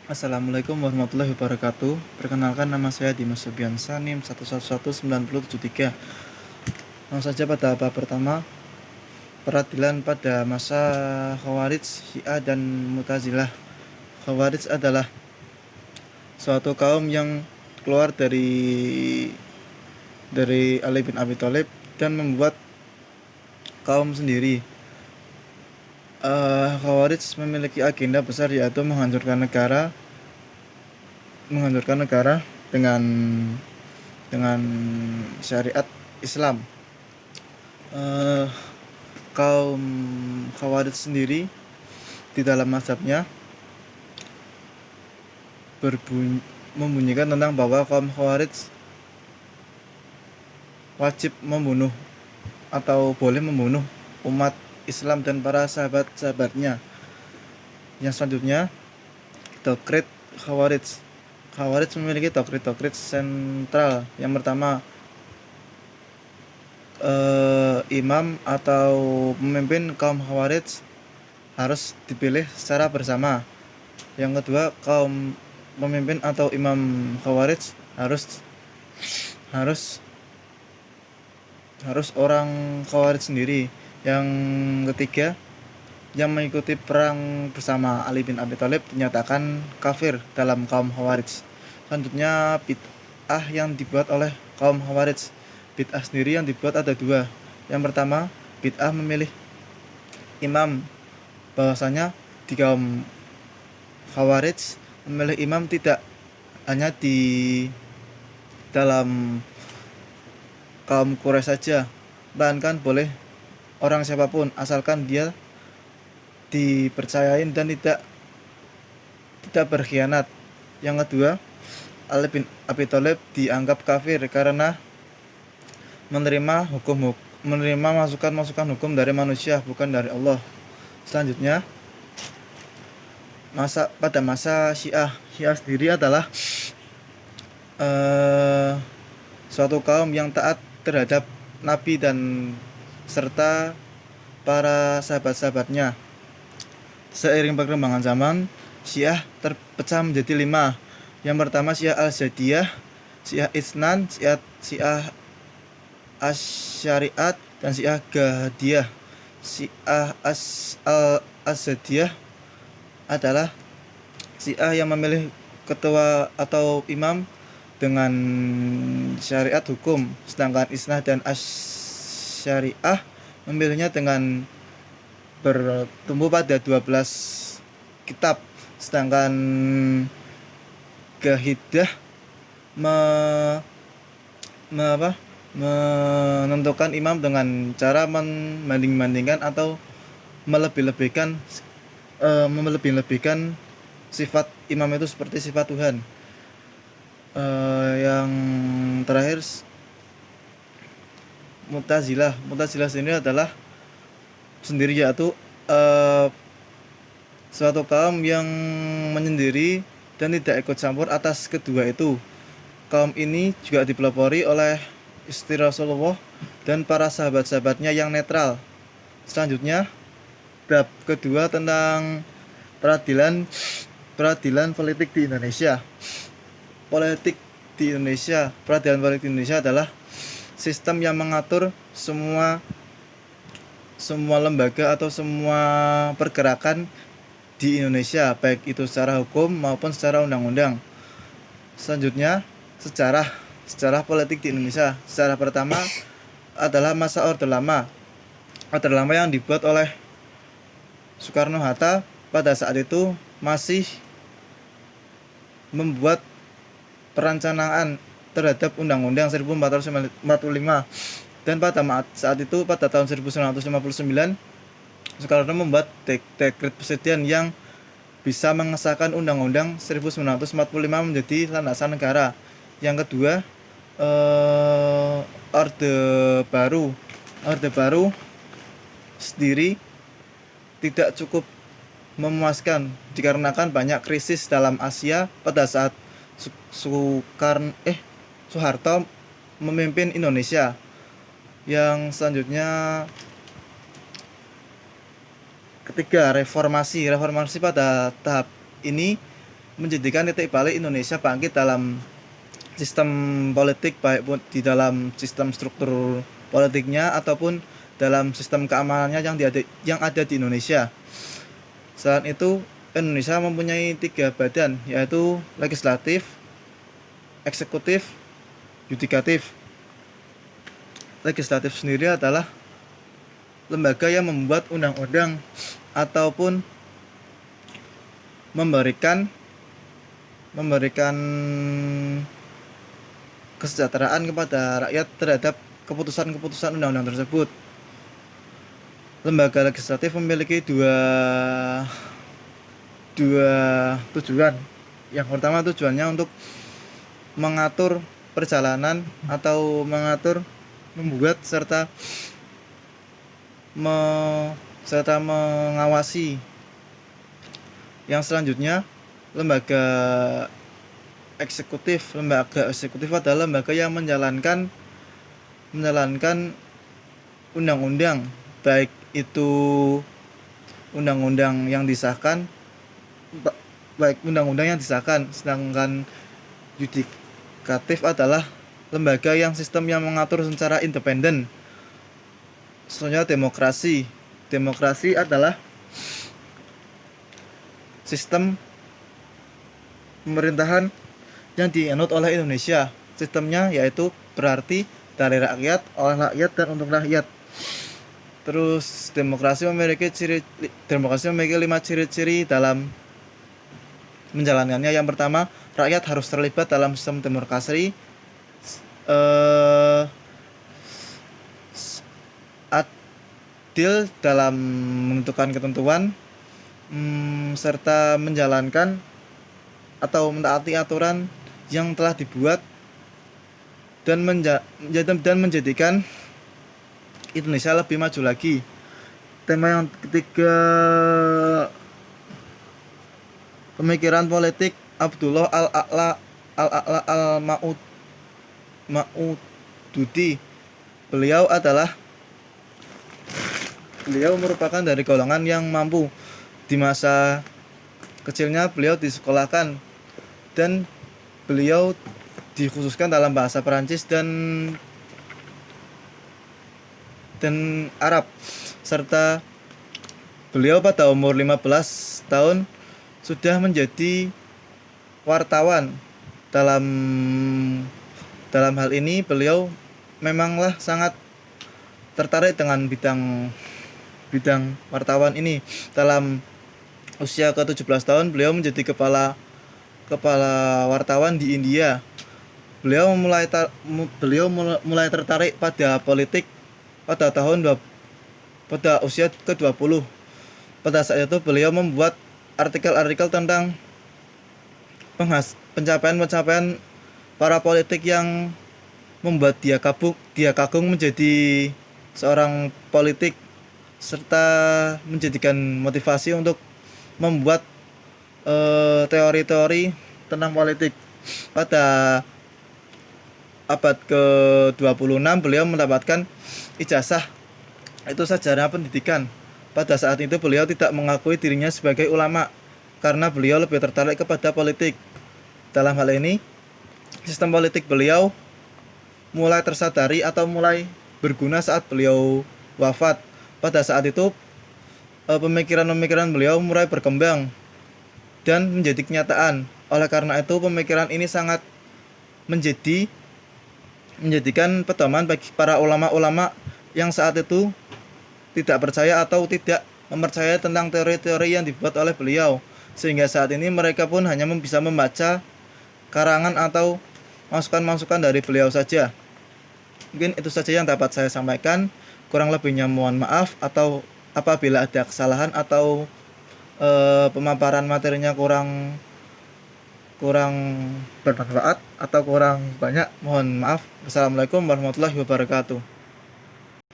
Assalamualaikum warahmatullahi wabarakatuh. Perkenalkan, nama saya Dimas Subiansa, NIM 1119073. Langsung saja pada bab pertama, peradilan pada masa Khawarij, Syiah dan Mu'tazilah. Khawarij adalah suatu kaum yang keluar dari Ali bin Abi Thalib dan membuat kaum sendiri. Khawarij memiliki agenda besar, yaitu menghancurkan negara dengan syariat Islam. Eh, Kaum Khawarij sendiri di dalam mazhabnya membunyikan tentang bahwa kaum Khawarij wajib membunuh atau boleh membunuh umat Islam dan para sahabat-sahabatnya. Yang selanjutnya, doktrin Khawarij. Khawarij memiliki doktrin sentral. Yang pertama, imam atau pemimpin kaum Khawarij harus dipilih secara bersama. Yang kedua, kaum pemimpin atau imam Khawarij harus orang Khawarij sendiri. Yang ketiga, yang mengikuti perang bersama Ali bin Abi Thalib dinyatakan kafir dalam kaum Khawarij. Selanjutnya, bid'ah yang dibuat oleh kaum Khawarij. Bid'ah sendiri yang dibuat ada dua. Yang pertama, bid'ah memilih imam. Bahwasanya di kaum Khawarij memilih imam tidak hanya di dalam kaum Quraisy saja, bahkan boleh orang siapapun asalkan dia dipercayain dan tidak berkhianat. Yang kedua, Ali bin Abi Thalib dianggap kafir karena menerima masukan hukum dari manusia, bukan dari Allah. Selanjutnya, pada masa Syiah sendiri adalah suatu kaum yang taat terhadap Nabi dan serta para sahabat-sahabatnya. Seiring perkembangan zaman, Syiah terpecah menjadi 5. Yang pertama, Syiah Al-Zadiyah, Syiah Isnan, Syiah Asyariat, dan Syiah Gahadiyah. Syiah Al-Zadiyah adalah Syiah yang memilih ketua atau imam dengan syariat hukum, sedangkan Isnah dan Asyariah memilihnya dengan bertumbuh pada 12 kitab, sedangkan Gahidah menentukan imam dengan cara membanding-bandingkan atau melebih-lebihkan sifat imam itu seperti sifat Tuhan. Yang terakhir, Mu'tazilah sendiri adalah yaitu suatu kaum yang menyendiri dan tidak ikut campur atas kedua itu. Kaum ini juga dipelopori oleh istri Rasulullah dan para sahabat-sahabatnya yang netral. Selanjutnya, bab kedua tentang peradilan politik di Indonesia. Peradilan politik di Indonesia adalah sistem yang mengatur semua lembaga atau semua pergerakan di Indonesia, baik itu secara hukum maupun secara undang-undang. Selanjutnya, sejarah politik di Indonesia. Sejarah pertama adalah masa Orde Lama. Orde Lama yang dibuat oleh Soekarno-Hatta pada saat itu masih membuat perencanaan terhadap Undang-Undang 1445, dan pada saat itu pada tahun 1959 Soekarno membuat dekret presiden yang bisa mengesahkan Undang-Undang 1945 menjadi landasan negara. Yang kedua, Orde Baru sendiri tidak cukup memuaskan dikarenakan banyak krisis dalam Asia pada saat Soeharto memimpin Indonesia. Yang selanjutnya, ketiga, reformasi pada tahap ini menjadikan titik balik Indonesia bangkit dalam sistem politik, baik pun di dalam sistem struktur politiknya ataupun dalam sistem keamanannya yang ada di Indonesia. Selain itu, Indonesia mempunyai 3 badan, yaitu legislatif, eksekutif, yudikatif. Legislatif sendiri adalah lembaga yang membuat undang-undang ataupun memberikan kesejahteraan kepada rakyat terhadap keputusan-keputusan undang-undang tersebut. Lembaga legislatif memiliki dua tujuan. Yang pertama, tujuannya untuk mengatur perjalanan atau membuat serta mengawasi. Yang selanjutnya, lembaga eksekutif adalah lembaga yang menjalankan undang-undang, baik itu undang-undang yang disahkan, sedangkan yudikatif adalah lembaga yang sistem yang mengatur secara independen. Selanjutnya, demokrasi adalah sistem pemerintahan yang dianut oleh Indonesia. Sistemnya yaitu berarti dari rakyat, oleh rakyat, dan untuk rakyat. Terus demokrasi memiliki 5 ciri-ciri dalam menjalankannya. Yang pertama, rakyat harus terlibat dalam sistem demokrasi, adil dalam menentukan ketentuan, serta menjalankan atau mentaati aturan yang telah dibuat dan menjadikan Indonesia lebih maju lagi. Tema yang ketiga, pemikiran politik Abdullah Al-A'la Al-Maududi. Beliau merupakan dari golongan yang mampu. Di masa kecilnya beliau disekolahkan dan beliau dikhususkan dalam bahasa Perancis dan Arab, serta beliau pada umur 15 tahun sudah menjadi wartawan. Dalam hal ini beliau memanglah sangat tertarik dengan bidang wartawan ini. Dalam usia ke-17 tahun beliau menjadi kepala wartawan di India. Beliau mulai tertarik pada politik pada usia ke-20. Pada saat itu beliau membuat artikel-artikel tentang pencapaian para politik yang membuat dia kagum menjadi seorang politik, serta menjadikan motivasi untuk membuat teori-teori tentang politik. Pada abad ke-26 beliau mendapatkan ijazah, itu sarjana pendidikan. Pada saat itu beliau tidak mengakui dirinya sebagai ulama karena beliau lebih tertarik kepada politik. Dalam hal ini, sistem politik beliau mulai tersadari atau mulai berguna saat beliau wafat. Pada saat itu pemikiran beliau mulai berkembang dan menjadi kenyataan. Oleh karena itu, pemikiran ini sangat menjadikan pedoman bagi para ulama-ulama yang saat itu tidak percaya atau tidak mempercayai tentang teori-teori yang dibuat oleh beliau, sehingga saat ini mereka pun hanya bisa membaca karangan atau masukan-masukan dari beliau saja. Mungkin itu saja yang dapat saya sampaikan. Kurang lebihnya mohon maaf, atau apabila ada kesalahan atau pemaparan materinya kurang bermanfaat atau kurang banyak, mohon maaf. Wassalamualaikum warahmatullahi wabarakatuh.